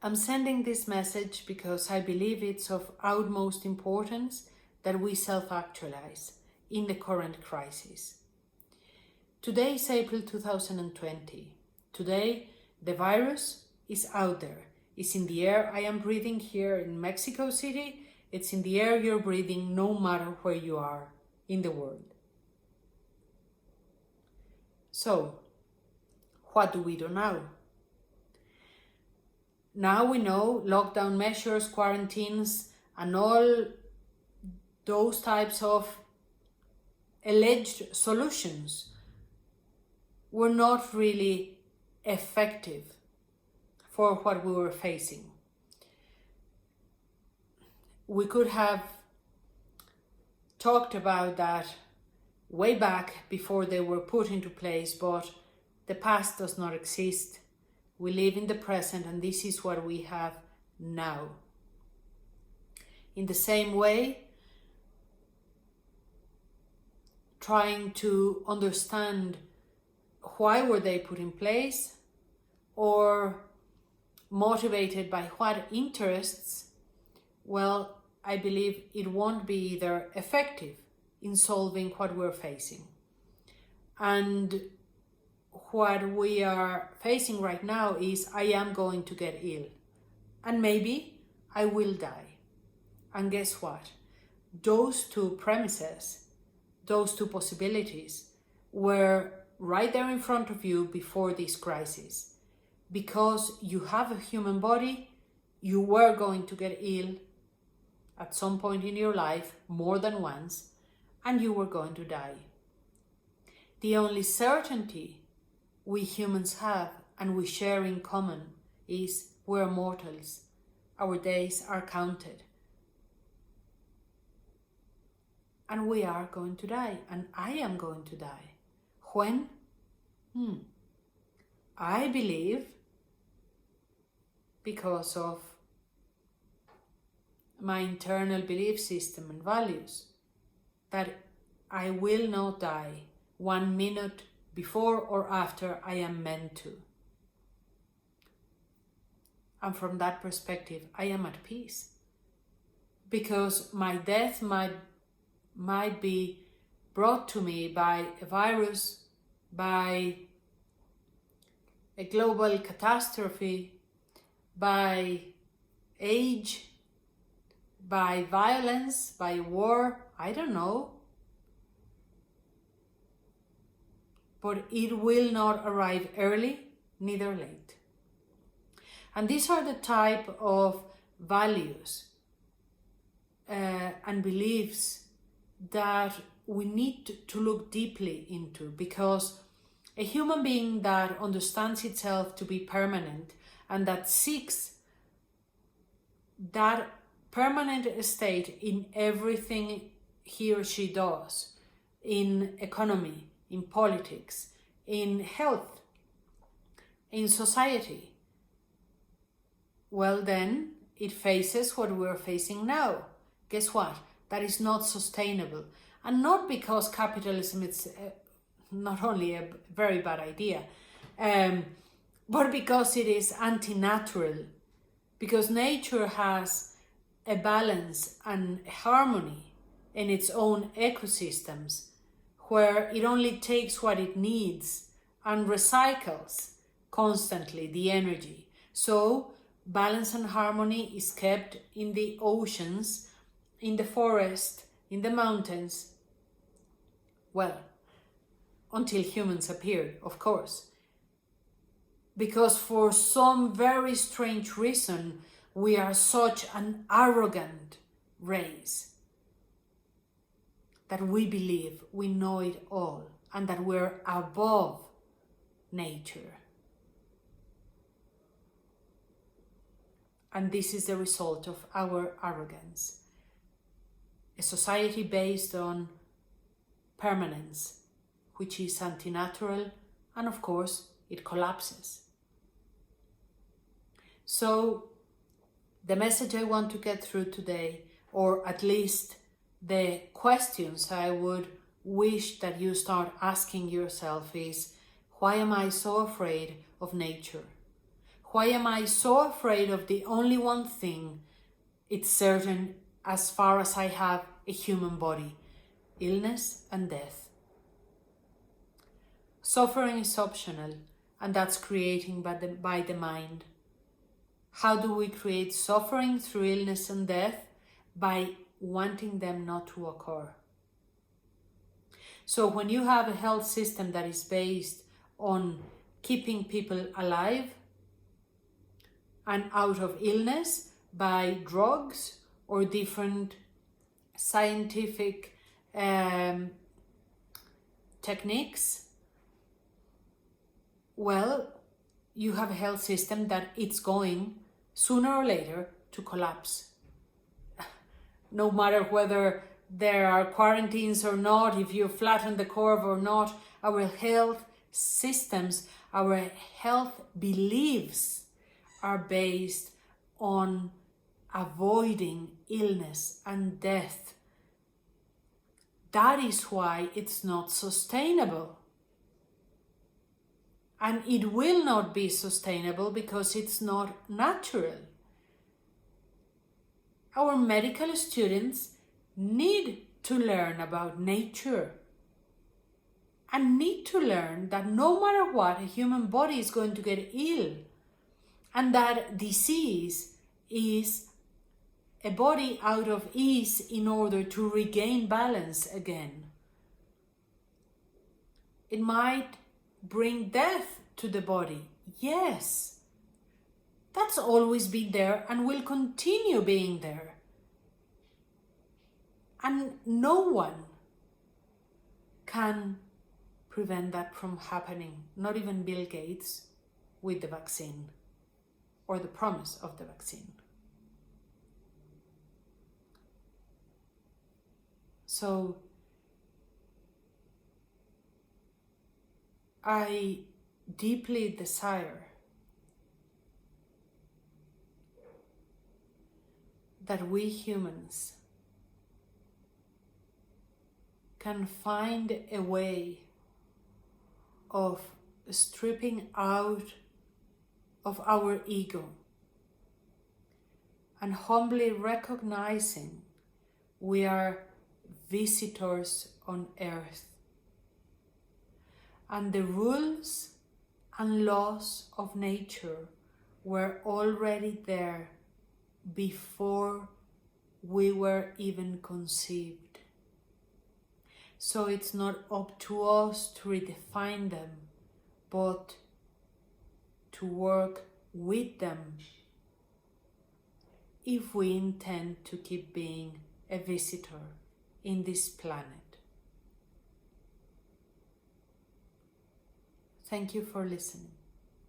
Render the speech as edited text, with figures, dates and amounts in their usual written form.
I'm sending this message because I believe it's of utmost importance that we self-actualize in the current crisis. Today is April 2020. Today, the virus is out there. It's in the air I am breathing here in Mexico City. It's in the air you're breathing no matter where you are in the world. So, what do we do now? Now we know lockdown measures, quarantines, and all those types of alleged solutions were not really effective for what we were facing. We could have talked about that way back before they were put into place, but the past does not exist. We live in the present, and this is what we have now. In the same way, trying to understand why were they put in place, or motivated by what interests, well, I believe it won't be either effective in solving what we're facing. And what we are facing right now is I am going to get ill, and maybe I will die. And guess what? Those two premises, those two possibilities were right there in front of you before this crisis. Because you have a human body, you were going to get ill at some point in your life, more than once, and you were going to die. The only certainty we humans have and we share in common is we're mortals. Our days are counted. And we are going to die, and I am going to die. When? I believe because of my internal belief system and values that I will not die 1 minute before or after I am meant to. And from that perspective, I am at peace. Because my death might be brought to me by a virus, by a global catastrophe, by age, by violence, by war, I don't know. But it will not arrive early, neither late. And these are the type of values and beliefs that we need to look deeply into, because a human being that understands itself to be permanent and that seeks that permanent state in everything he or she does, in economy, in politics, in health, in society, well then it faces what we're facing now. Guess what? That is not sustainable. And not because capitalism is not only a very bad idea, but because it is anti-natural. Because nature has a balance and harmony in its own ecosystems, where it only takes what it needs and recycles constantly the energy. So balance and harmony is kept in the oceans, in the forest, in the mountains, well, until humans appeared, of course. Because for some very strange reason, we are such an arrogant race that we believe we know it all and that we're above nature. And this is the result of our arrogance. A society based on permanence, which is anti-natural, and of course, it collapses. So, the message I want to get through today, or at least the questions I would wish that you start asking yourself is, why am I so afraid of nature? Why am I so afraid of the only one thing it's certain as far as I have a human body? Illness and death. Suffering is optional, and that's creating by the mind. How do we create suffering through illness and death? By wanting them not to occur. So when you have a health system that is based on keeping people alive and out of illness by drugs or different scientific techniques, well, you have a health system that it's going sooner or later to collapse. No matter whether there are quarantines or not, if you flatten the curve or not, our health systems, our health beliefs are based on avoiding illness and death. That is why it's not sustainable. And it will not be sustainable because it's not natural. Our medical students need to learn about nature and need to learn that no matter what, a human body is going to get ill, and that disease is a body out of ease in order to regain balance again. It might bring death to the body. Yes, that's always been there and will continue being there. And no one can prevent that from happening, not even Bill Gates with the vaccine or the promise of the vaccine. So I deeply desire that we humans can find a way of stripping out of our ego and humbly recognizing we are visitors on earth, and the rules and laws of nature were already there before we were even conceived. So it's not up to us to redefine them, but to work with them if we intend to keep being a visitor in this planet. Thank you for listening.